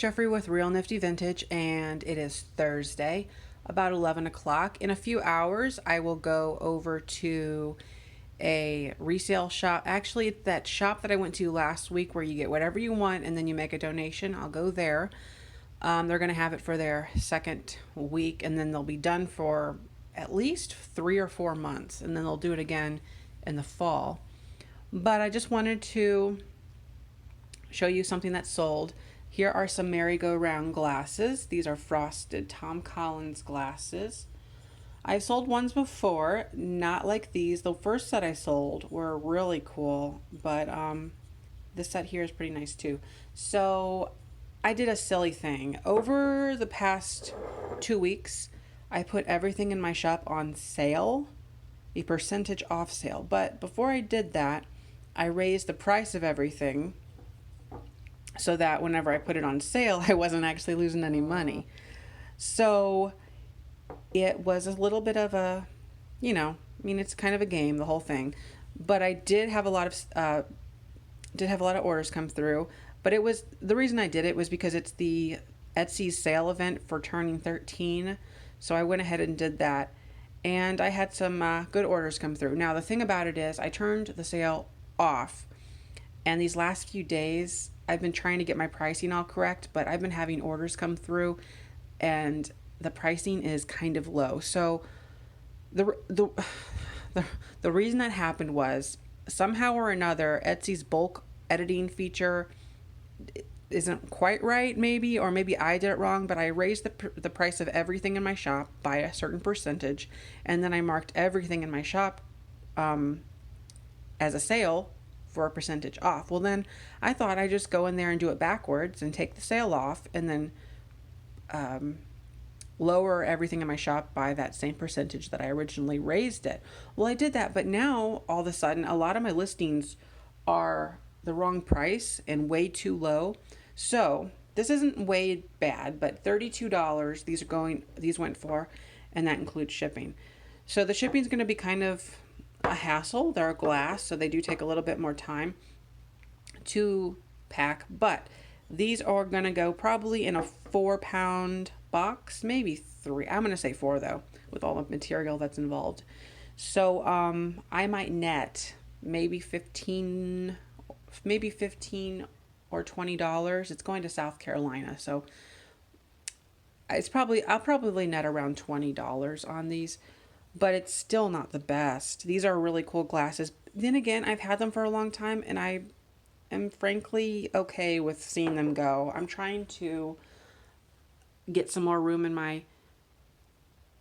Jeffrey with Real Nifty Vintage, and it is Thursday, about 11 o'clock. In a few hours, I will go over to a resale shop. Actually, it's that shop that I went to last week where you get whatever you want and then you make a donation. I'll go there. They're going to have it for their second week, and then they'll be done for at least 3 or 4 months, and then they'll do it again in the fall. But I just wanted to show you something that sold. Here are some merry-go-round glasses. These are frosted Tom Collins glasses. I've sold ones before, not like these. The first set I sold were really cool, but this set here is pretty nice too. So I did a silly thing. Over the past 2 weeks, I put everything in my shop on sale, a percentage off sale. But before I did that, I raised the price of everything so that whenever I put it on sale, I wasn't actually losing any money. So it was a little bit of a, it's kind of a game, the whole thing. But I did have a lot of orders come through. But it was, the reason I did it was because it's the Etsy sale event for turning 13. So I went ahead and did that. And I had some good orders come through. Now, the thing about it is I turned the sale off. And these last few days, I've been trying to get my pricing all correct, but I've been having orders come through and the pricing is kind of low. So the reason that happened was somehow or another, Etsy's bulk editing feature isn't quite right, maybe, or maybe I did it wrong, but I raised the price of everything in my shop by a certain percentage, and then I marked everything in my shop as a sale for a percentage off. Well, then I thought I'd just go in there and do it backwards and take the sale off and then lower everything in my shop by that same percentage that I originally raised it. Well, I did that, but now all of a sudden a lot of my listings are the wrong price and way too low. So this isn't way bad, but $32 these went for, and that includes shipping. So the shipping is going to be kind of a hassle. They're glass, so they do take a little bit more time to pack, but these are going to go probably in a 4-pound box, maybe 3. I'm going to say 4 though, with all the material that's involved. So I might net maybe 15 or $20. It's going to South Carolina, so I'll probably net around $20 on these, but it's still not the best. These are really cool glasses. Then again, I've had them for a long time, and I am frankly okay with seeing them go. I'm trying to get some more room in my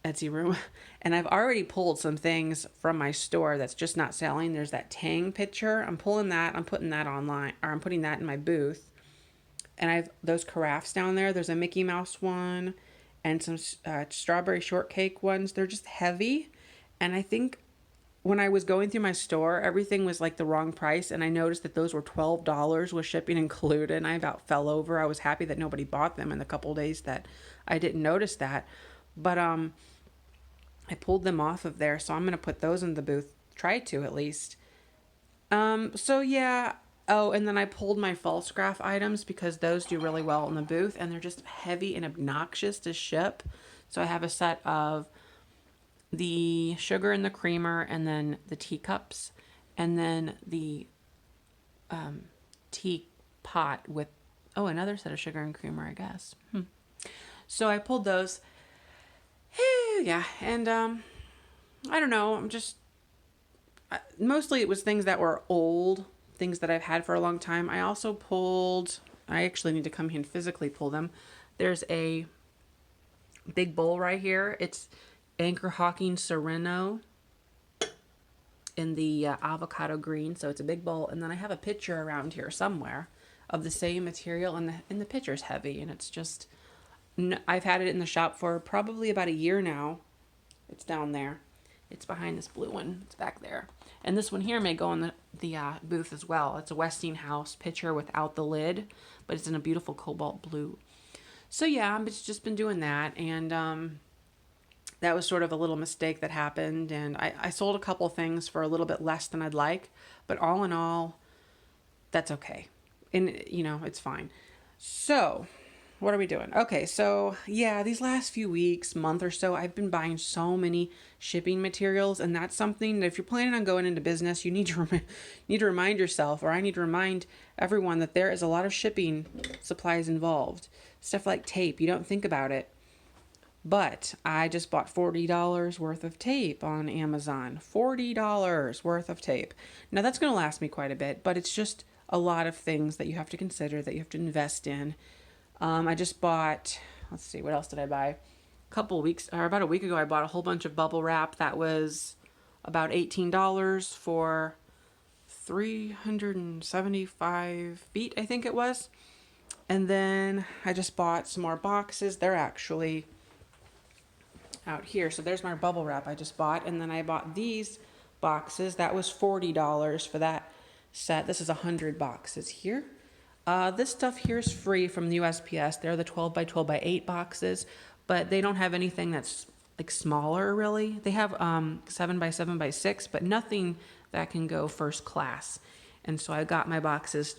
Etsy room, and I've already pulled some things from my store that's just not selling. There's that Tang picture. I'm pulling that. I'm putting that online, or I'm putting that in my booth. And I've those carafes down there. There's a Mickey Mouse one and some strawberry shortcake ones. They're just heavy. And I think when I was going through my store, everything was like the wrong price. And I noticed that those were $12 with shipping included. And I about fell over. I was happy that nobody bought them in the couple days that I didn't notice that. But I pulled them off of there. So I'm going to put those in the booth. Try to at least. So yeah. Oh, and then I pulled my false graph items because those do really well in the booth, and they're just heavy and obnoxious to ship. So I have a set of the sugar and the creamer, and then the teacups, and then the teapot with, another set of sugar and creamer, I guess. So I pulled those. Yeah, and I don't know, mostly it was things that were old, things that I've had for a long time. I actually need to come here and physically pull them. There's a big bowl right here. It's Anchor Hawking Sereno in the avocado green. So it's a big bowl. And then I have a pitcher around here somewhere of the same material. And the pitcher's heavy. And it's just, I've had it in the shop for probably about a year now. It's down there. It's behind this blue one. It's back there. And this one here may go in the booth as well. It's a Westinghouse pitcher without the lid, but it's in a beautiful cobalt blue. So yeah, I've just been doing that. And that was sort of a little mistake that happened. And I sold a couple things for a little bit less than I'd like. But all in all, that's okay. And, it's fine. So what are we doing? Okay, so yeah, these last few weeks, month or so, I've been buying so many shipping materials, and that's something that if you're planning on going into business, you need to need to remind yourself, or I need to remind everyone that there is a lot of shipping supplies involved. Stuff like tape, you don't think about it, but I just bought $40 worth of tape on Amazon. $40 worth of tape. Now that's going to last me quite a bit, but it's just a lot of things that you have to consider, that you have to invest in. I just bought, let's see, what else did I buy? About a week ago, I bought a whole bunch of bubble wrap that was about $18 for 375 feet, I think it was. And then I just bought some more boxes. They're actually out here. So there's my bubble wrap I just bought. And then I bought these boxes. That was $40 for that set. This is 100 boxes here. This stuff here is free from the USPS. They're the 12 by 12 by 8 boxes, but they don't have anything that's like smaller really. They have 7 by 7 by 6, but nothing that can go first class. And so I got my boxes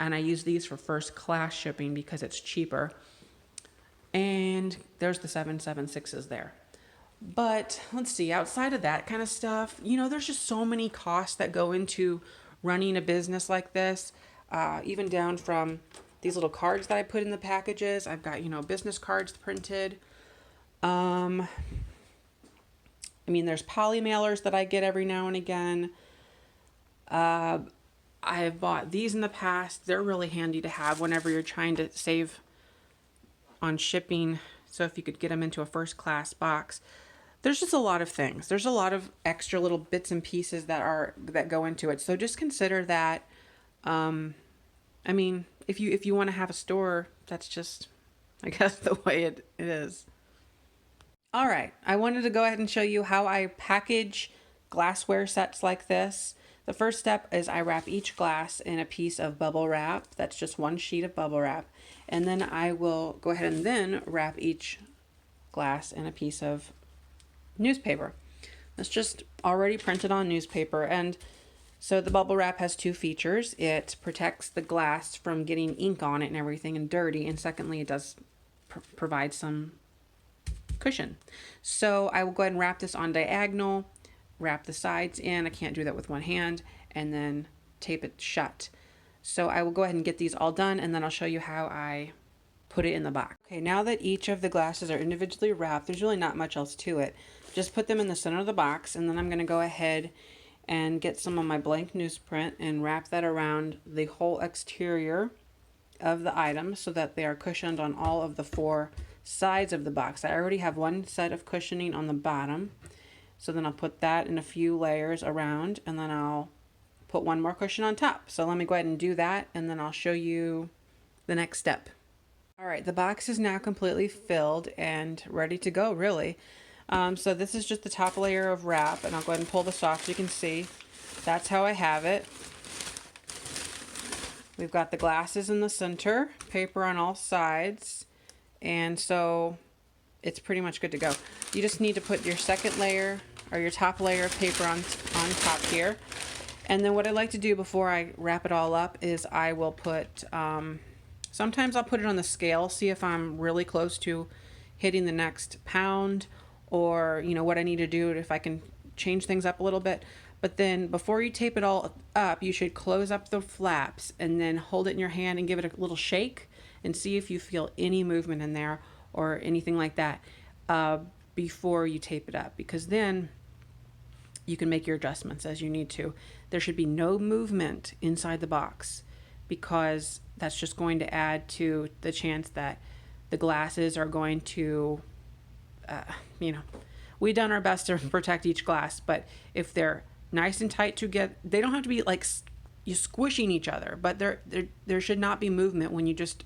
and I use these for first class shipping because it's cheaper. And there's the 776s there. But let's see, outside of that kind of stuff, there's just so many costs that go into running a business like this. Even down from these little cards that I put in the packages. I've got, business cards printed. There's poly mailers that I get every now and again. I've bought these in the past. They're really handy to have whenever you're trying to save on shipping. So if you could get them into a first class box. There's just a lot of things. There's a lot of extra little bits and pieces that go into it. So just consider that. If you want to have a store, that's just, I guess, the way it is. All right, I wanted to go ahead and show you how I package glassware sets like this. The first step is I wrap each glass in a piece of bubble wrap. That's just one sheet of bubble wrap. And then I will go ahead and then wrap each glass in a piece of newspaper. That's just already printed on newspaper. And so the bubble wrap has two features. It protects the glass from getting ink on it and everything and dirty. And secondly, it does provide some cushion. So I will go ahead and wrap this on diagonal, wrap the sides in. I can't do that with one hand, and then tape it shut. So I will go ahead and get these all done, and then I'll show you how I put it in the box. Okay, now that each of the glasses are individually wrapped, there's really not much else to it. Just put them in the center of the box, and then I'm going to go ahead and get some of my blank newsprint and wrap that around the whole exterior of the item so that they are cushioned on all of the four sides of the box. I already have one set of cushioning on the bottom, so then I'll put that in a few layers around, and then I'll put one more cushion on top. So let me go ahead and do that, and then I'll show you the next step. All right, the box is now completely filled and ready to go, really. So this is just the top layer of wrap, and I'll go ahead and pull this off so you can see. That's how I have it. We've got the glasses in the center, paper on all sides, and so it's pretty much good to go. You just need to put your second layer or your top layer of paper on top here. And then what I like to do before I wrap it all up is I will put, sometimes I'll put it on the scale, see if I'm really close to hitting the next pound, or what I need to do, if I can change things up a little bit. But then before you tape it all up, you should close up the flaps and then hold it in your hand and give it a little shake and see if you feel any movement in there or anything like that before you tape it up, because then you can make your adjustments as you need to. There should be no movement inside the box, because that's just going to add to the chance that the glasses are going to we've done our best to protect each glass, but if they're nice and tight together, they don't have to be like you squishing each other, but there should not be movement when you just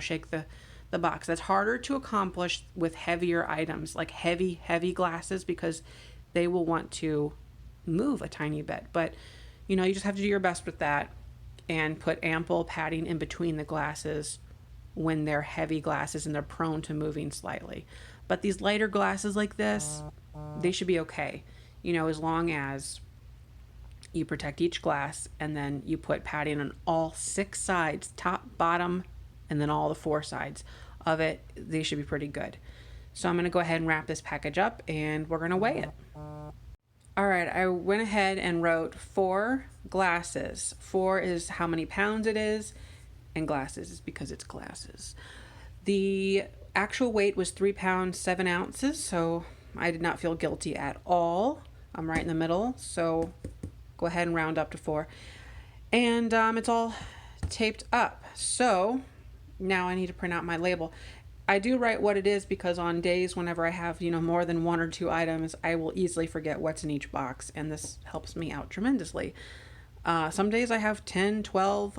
shake the box. That's harder to accomplish with heavier items, like heavy glasses, because they will want to move a tiny bit. But you just have to do your best with that and put ample padding in between the glasses when they're heavy glasses and they're prone to moving slightly. But these lighter glasses like this, they should be okay, as long as you protect each glass and then you put padding on all 6 sides, top, bottom, and then all the four sides of it, they should be pretty good. So I'm going to go ahead and wrap this package up and we're going to weigh it. All right, I went ahead and wrote 4 glasses. 4 is how many pounds it is, and glasses is because it's glasses. The actual weight was 3 pounds 7 ounces, so I did not feel guilty at all. I'm right in the middle, so go ahead and round up to 4. And it's all taped up. So now I need to print out my label. I do write what it is because on days whenever I have, more than 1 or 2 items, I will easily forget what's in each box, and this helps me out tremendously. Some days I have 10, 12,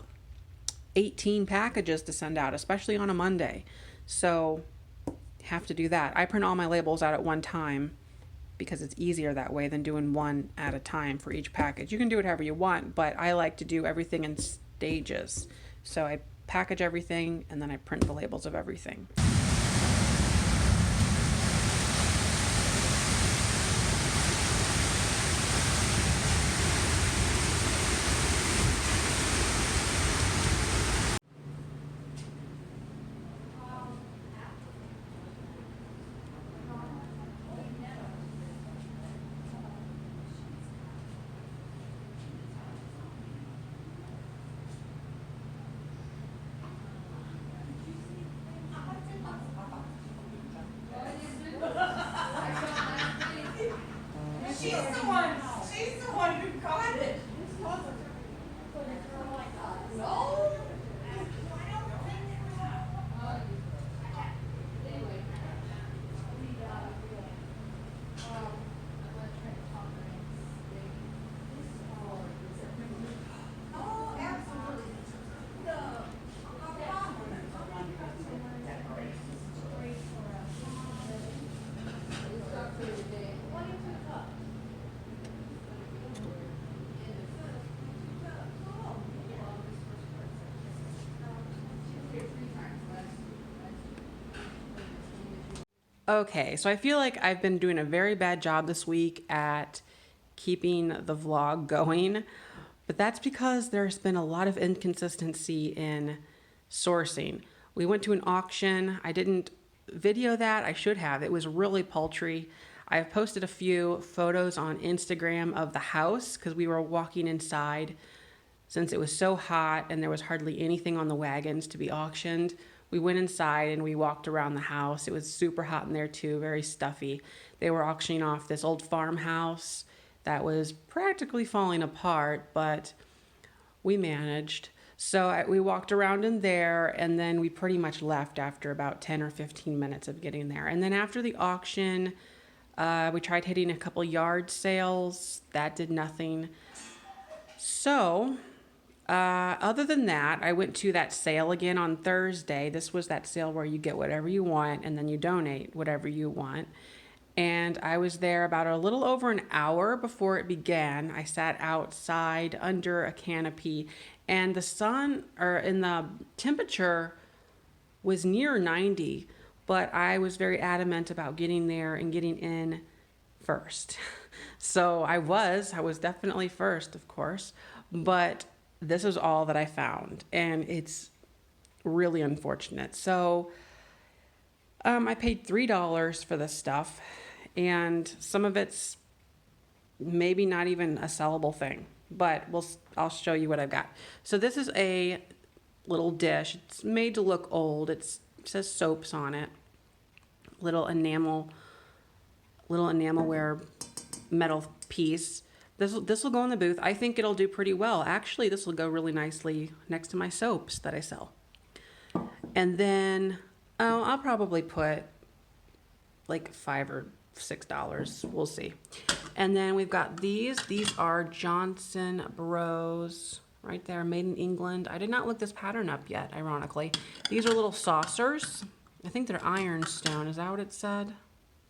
18 packages to send out, especially on a Monday. So have to do that. I print all my labels out at one time because it's easier that way than doing one at a time for each package. You can do it however you want, but I like to do everything in stages. So I package everything and then I print the labels of everything. She's the one who got it. No. Oh, absolutely. Okay, so I feel like I've been doing a very bad job this week at keeping the vlog going, but that's because there's been a lot of inconsistency in sourcing. We went to an auction. I didn't video that. I should have. It was really paltry. I've posted a few photos on Instagram of the house because we were walking inside since it was so hot and there was hardly anything on the wagons to be auctioned. We went inside and we walked around the house. It was super hot in there too, very stuffy. They were auctioning off this old farmhouse that was practically falling apart, but we managed. So we walked around in there and then we pretty much left after about 10 or 15 minutes of getting there. And then after the auction, we tried hitting a couple yard sales. That did nothing. So other than that, I went to that sale again on Thursday. This was that sale where you get whatever you want and then you donate whatever you want. And I was there about a little over an hour before it began. I sat outside under a canopy and the temperature was near 90, but I was very adamant about getting there and getting in first. So I was definitely first, of course, but this is all that I found, and it's really unfortunate. So I paid $3 for this stuff, and some of it's maybe not even a sellable thing, but I'll show you what I've got. So this is a little dish. It's made to look old. It says soaps on it. Little enamelware metal piece. This will go in the booth. I think it'll do pretty well. Actually, this will go really nicely next to my soaps that I sell. And then, I'll probably put like $5 or $6. We'll see. And then we've got these. These are Johnson Bros. Right there, made in England. I did not look this pattern up yet, ironically. These are little saucers. I think they're ironstone. Is that what it said?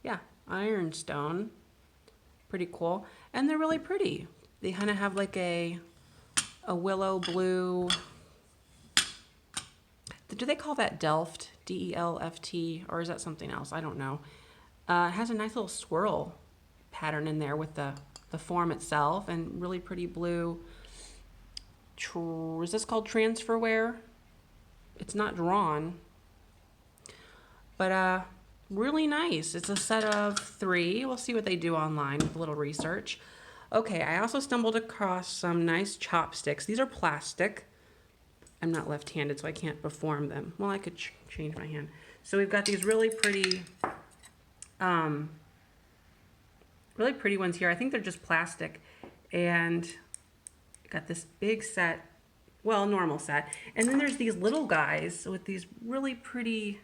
Yeah, ironstone. Pretty cool. And they're really pretty. They kind of have like a willow blue. Do they call that Delft? D-E-L-F-T? Or is that something else? I don't know. It has a nice little swirl pattern in there with the form itself and really pretty blue. Is this called transfer wear? it's not drawn. But really nice. It's a set of 3. We'll see what they do online with a little research. Okay, I also stumbled across some nice chopsticks. These are plastic. I'm not left-handed, so I can't perform them. Well, I could change my hand. So we've got these really pretty ones here. I think they're just plastic. And got this big set, well, normal set. And then there's these little guys with these really pretty,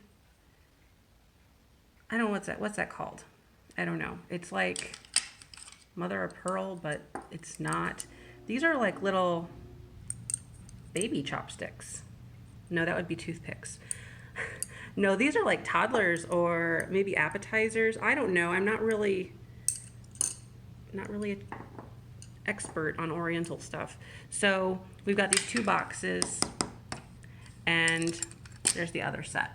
I don't know, what's that called? I don't know. It's like mother of pearl, but it's not. These are like little baby chopsticks. No, that would be toothpicks. No, these are like toddlers or maybe appetizers. I don't know. I'm not really an expert on Oriental stuff. So we've got these 2 boxes, and there's the other set.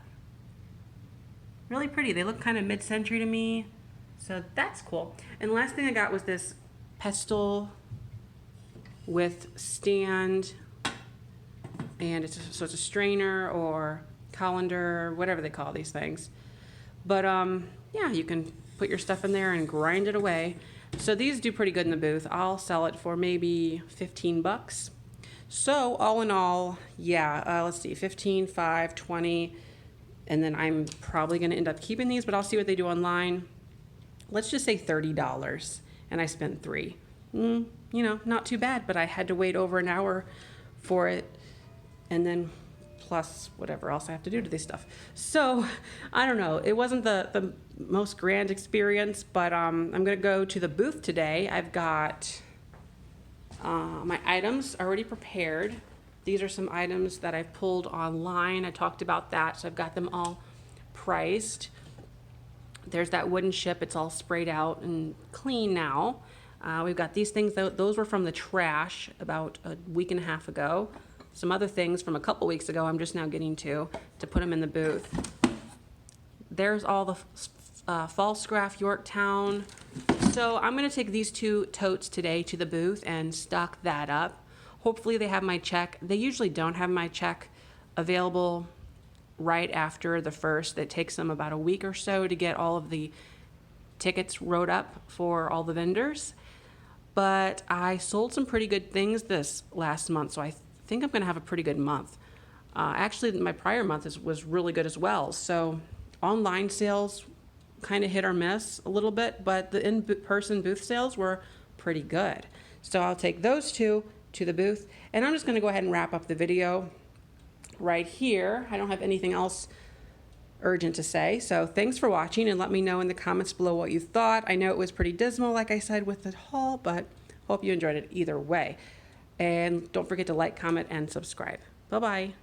Really pretty. They look kind of mid-century to me, so that's cool. And the last thing I got was this pestle with stand, and it's a strainer or colander, whatever they call these things. But yeah, you can put your stuff in there and grind it away. So these do pretty good in the booth. I'll sell it for maybe 15 bucks. So all in all, yeah, let's see, 15, 5, 20, and then I'm probably gonna end up keeping these, but I'll see what they do online. Let's just say $30, and I spent 3. You know, not too bad, but I had to wait over an hour for it, and then plus whatever else I have to do to this stuff. So I don't know. It wasn't the most grand experience, but I'm gonna go to the booth today. I've got my items already prepared. These are some items that I pulled online. I talked about that, so I've got them all priced. There's that wooden ship. It's all sprayed out and clean now. We've got these things. Those were from the trash about a week and a half ago. Some other things from a couple weeks ago I'm just now getting to put them in the booth. There's all the Falstaff Yorktown. So I'm going to take these 2 totes today to the booth and stock that up. Hopefully they have my check. They usually don't have my check available right after the 1st. It takes them about a week or so to get all of the tickets wrote up for all the vendors. But I sold some pretty good things this last month, so I think I'm going to have a pretty good month. Actually, my prior month was really good as well. So online sales kind of hit or miss a little bit, but the in-person booth sales were pretty good. So I'll take those 2 to the booth, and I'm just going to go ahead and wrap up the video right here. I don't have anything else urgent to say, so thanks for watching, and let me know in the comments below what you thought. I know it was pretty dismal, like I said, with the haul, but hope you enjoyed it either way. And don't forget to like, comment, and subscribe. Bye-bye.